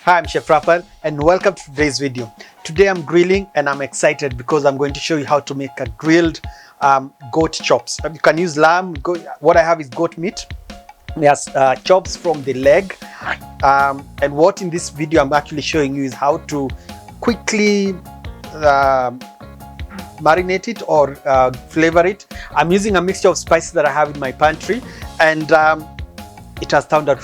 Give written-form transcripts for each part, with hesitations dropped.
Hi, I'm Chef Raphael and welcome to today's video. Today I'm grilling and I'm excited because I'm going to show you how to make a grilled goat chops. You can use lamb. What I have is goat meat. There's chops from the leg. And what in this video I'm actually showing you is how to quickly marinate it or flavor it. I'm using a mixture of spices that I have in my pantry, and it has turned out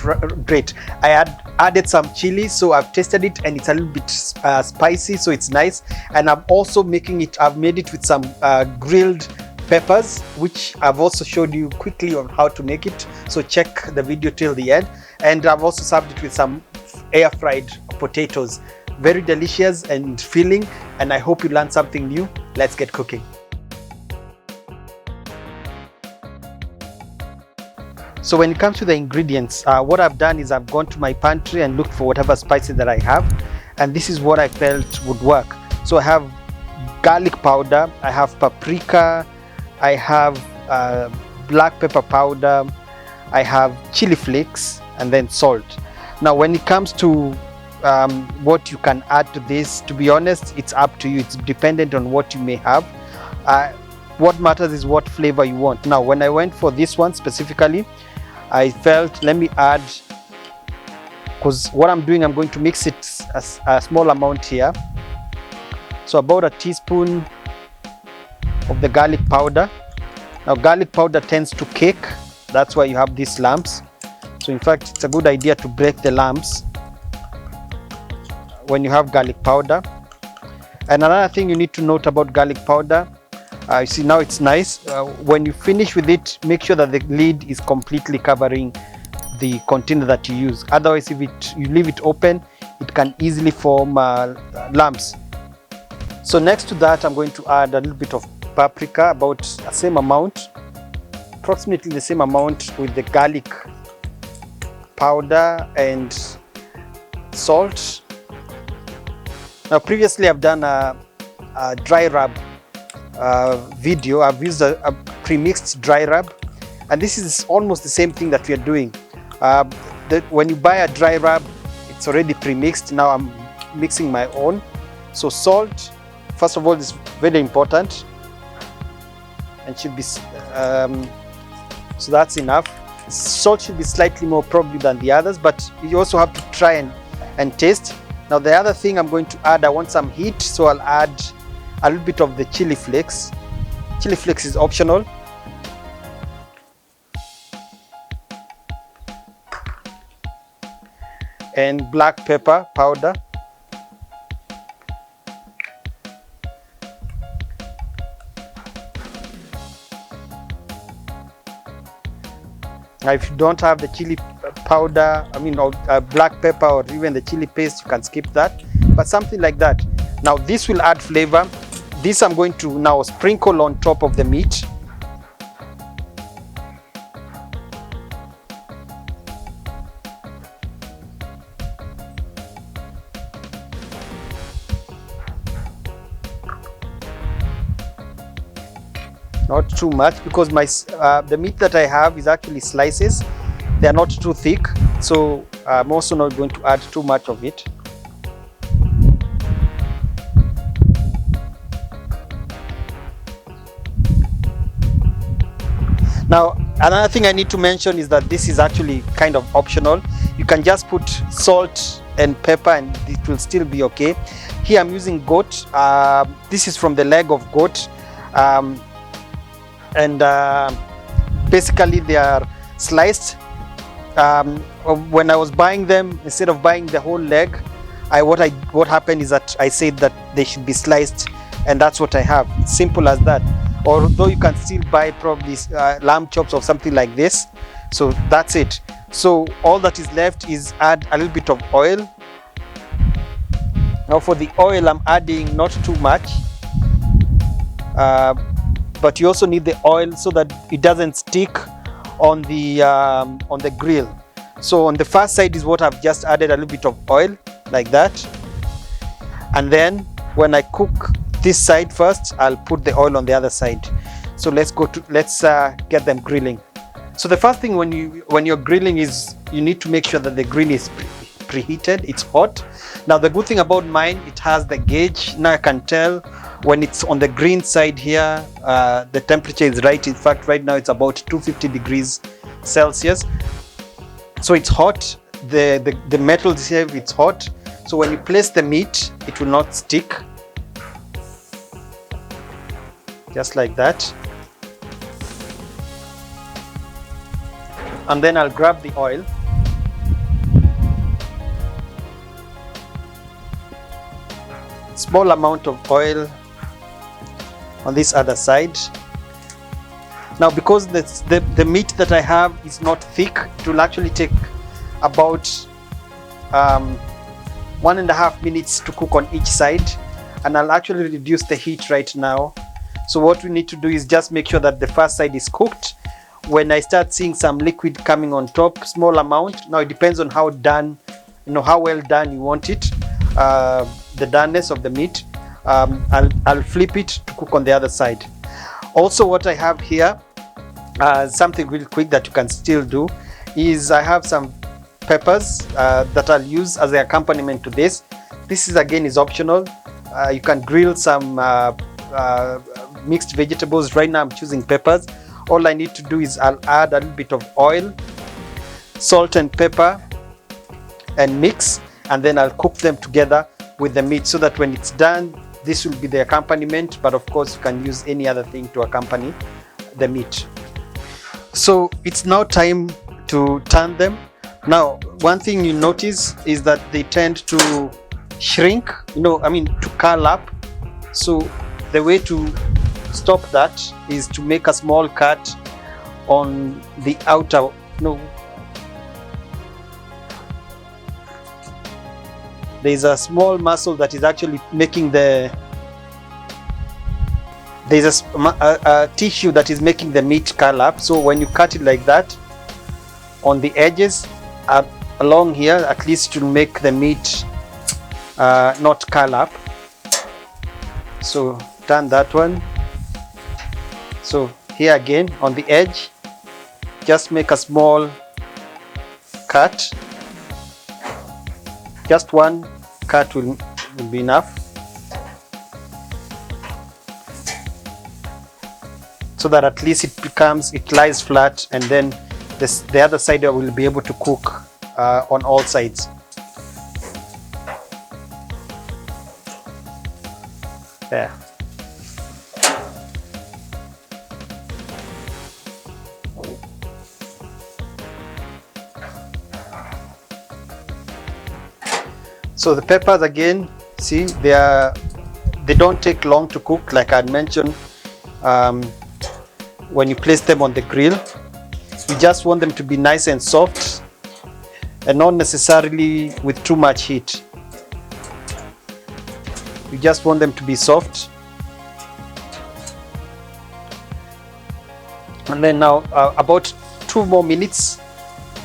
great. I added some chili, so I've tasted it and it's a little bit spicy, so it's nice. And I've made it with some grilled peppers, which I've also showed you quickly on how to make it, so check the video till the end. And I've also served it with some air fried potatoes. Very delicious and filling, and I hope you learned something new. Let's get cooking. So when it comes to the ingredients, what I've done is I've gone to my pantry and looked for whatever spices that I have, and this is what I felt would work. So I have garlic powder, I have paprika, I have black pepper powder, I have chili flakes, and then salt. Now when it comes to what you can add to this, to be honest, it's up to you. It's dependent on what you may have. What matters is what flavor you want. Now when I went for this one specifically, I felt, let me add, because what I'm doing, I'm going to mix it a small amount here. So about a teaspoon of the garlic powder. Now garlic powder tends to cake, that's why you have these lumps. So in fact, it's a good idea to break the lumps when you have garlic powder. And another thing you need to note about garlic powder, you see now it's nice. When you finish with it, make sure that the lid is completely covering the container that you use. Otherwise, if you leave it open, it can easily form lumps. So next to that, I'm going to add a little bit of paprika, about the same amount, approximately the same amount with the garlic powder and salt. Now previously I've done a dry rub video. I've used a pre-mixed dry rub, and this is almost the same thing that we are doing. When you buy a dry rub, it's already pre-mixed. Now I'm mixing my own. So salt, first of all, is very important and should be so that's enough. Salt should be slightly more probably than the others, but you also have to try and taste. Now the other thing I'm going to add, I want some heat, so I'll add a little bit of the chili flakes. Chili flakes is optional. And black pepper powder. Now if you don't have the chili powder, black pepper or even the chili paste, you can skip that, but something like that. Now this will add flavor. This I'm going to now sprinkle on top of the meat. Not too much, because the meat that I have is actually slices. They are not too thick, so I'm also not going to add too much of it. Now another thing I need to mention is that this is actually kind of optional. You can just put salt and pepper and it will still be okay. Here I'm using goat. This is from the leg of goat. Basically they are sliced. When I was buying them, instead of buying the whole leg, what happened is that I said that they should be sliced, and that's what I have. Simple as that. Although you can still buy probably lamb chops or something like this. So that's it. So all that is left is add a little bit of oil. Now for the oil, I'm adding not too much, but you also need the oil so that it doesn't stick on the grill. So on the first side is what I've just added, a little bit of oil like that, and then when I cook this side first, I'll put the oil on the other side. So let's get them grilling. So the first thing when you're grilling is you need to make sure that the grill is preheated, it's hot. Now the good thing about mine, it has the gauge. Now I can tell when it's on the green side here, the temperature is right. In fact, right now it's about 250 degrees Celsius. So it's hot. The metal here, it's hot. So when you place the meat, it will not stick. Just like that. And then I'll grab the oil. Small amount of oil on this other side. Now because the meat that I have is not thick, it will actually take about 1.5 minutes to cook on each side, and I'll actually reduce the heat right now. So what we need to do is just make sure that the first side is cooked. When I start seeing some liquid coming on top, small amount, now it depends on how done, how well done you want it, the doneness of the meat. I'll flip it to cook on the other side. Also, what I have here, something real quick that you can still do, is I have some peppers that I'll use as the accompaniment to this. This is again is optional. You can grill some mixed vegetables. Right now I'm choosing peppers. All I need to do is I'll add a little bit of oil, salt and pepper, and mix, and then I'll cook them together with the meat so that when it's done, this will be the accompaniment, but of course you can use any other thing to accompany the meat. So it's now time to turn them. Now, one thing you notice is that they tend to shrink, to curl up. So the way to stop that is to make a small cut on the outer, there's a small muscle that is actually making there's a tissue that is making the meat curl up. So when you cut it like that, on the edges, along here, at least it will make the meat not curl up. So turn that one. So here again on the edge, just make a small cut. Just one cut will be enough, so that at least it lies flat, and then the other side will be able to cook on all sides. There. So the peppers again, see, they don't take long to cook, like I mentioned. When you place them on the grill, you just want them to be nice and soft, and not necessarily with too much heat. You just want them to be soft. And then now about 2 more minutes,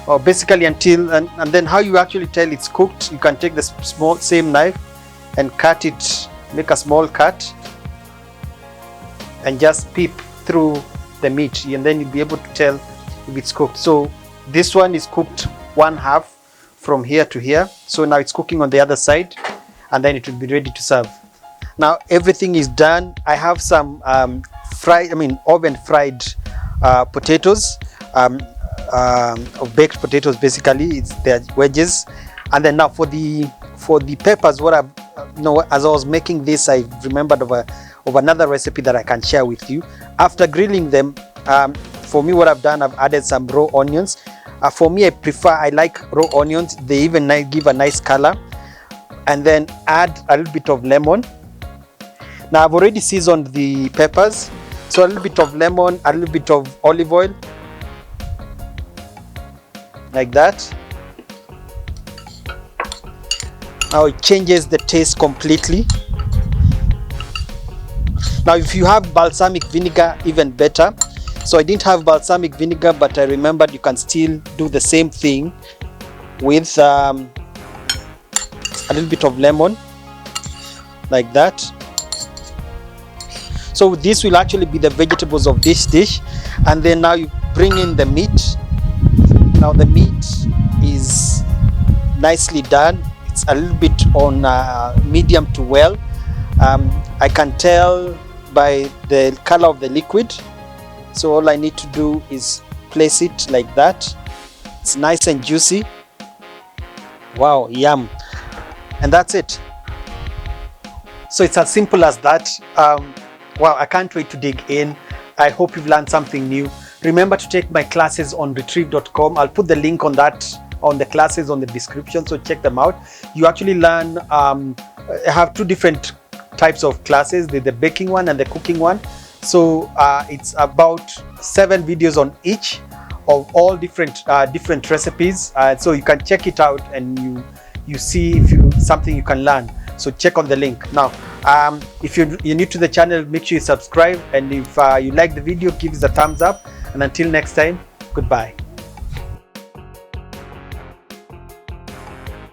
or basically until, and then how you actually tell it's cooked, you can take the same knife and cut it, make a small cut, and just peep through the meat, and then you'll be able to tell if it's cooked. So this one is cooked 1/2 from here to here. So now it's cooking on the other side, and then it will be ready to serve. Now everything is done. I have some oven fried potatoes, of baked potatoes. Basically, they're wedges. And then now for the peppers, as I was making this, I remembered of another recipe that I can share with you. After grilling them, for me, what I've done, I've added some raw onions. For me, I like raw onions. They even give a nice color. And then add a little bit of lemon. Now I've already seasoned the peppers, so a little bit of lemon, a little bit of olive oil, like that. Now it changes the taste completely. Now if you have balsamic vinegar, even better. So I didn't have balsamic vinegar, but I remembered you can still do the same thing with a little bit of lemon, like that. So this will actually be the vegetables of this dish. And then now you bring in the meat. Now the meat is nicely done. It's a little bit on medium to well. I can tell by the color of the liquid. So all I need to do is place it like that. It's nice and juicy. Wow, yum. And that's it. So it's as simple as that. Wow, I can't wait to dig in. I hope you've learned something new. Remember to take my classes on retrieve.com. I'll put the link on that, on the classes on the description, so check them out. You actually learn, I have two different types of classes, the baking one and the cooking one. So it's about 7 videos on each of all different recipes. So you can check it out and you see if something you can learn. So check on the link. Now, if you're new to the channel, make sure you subscribe, and if you like the video, give us a thumbs up. And until next time, goodbye.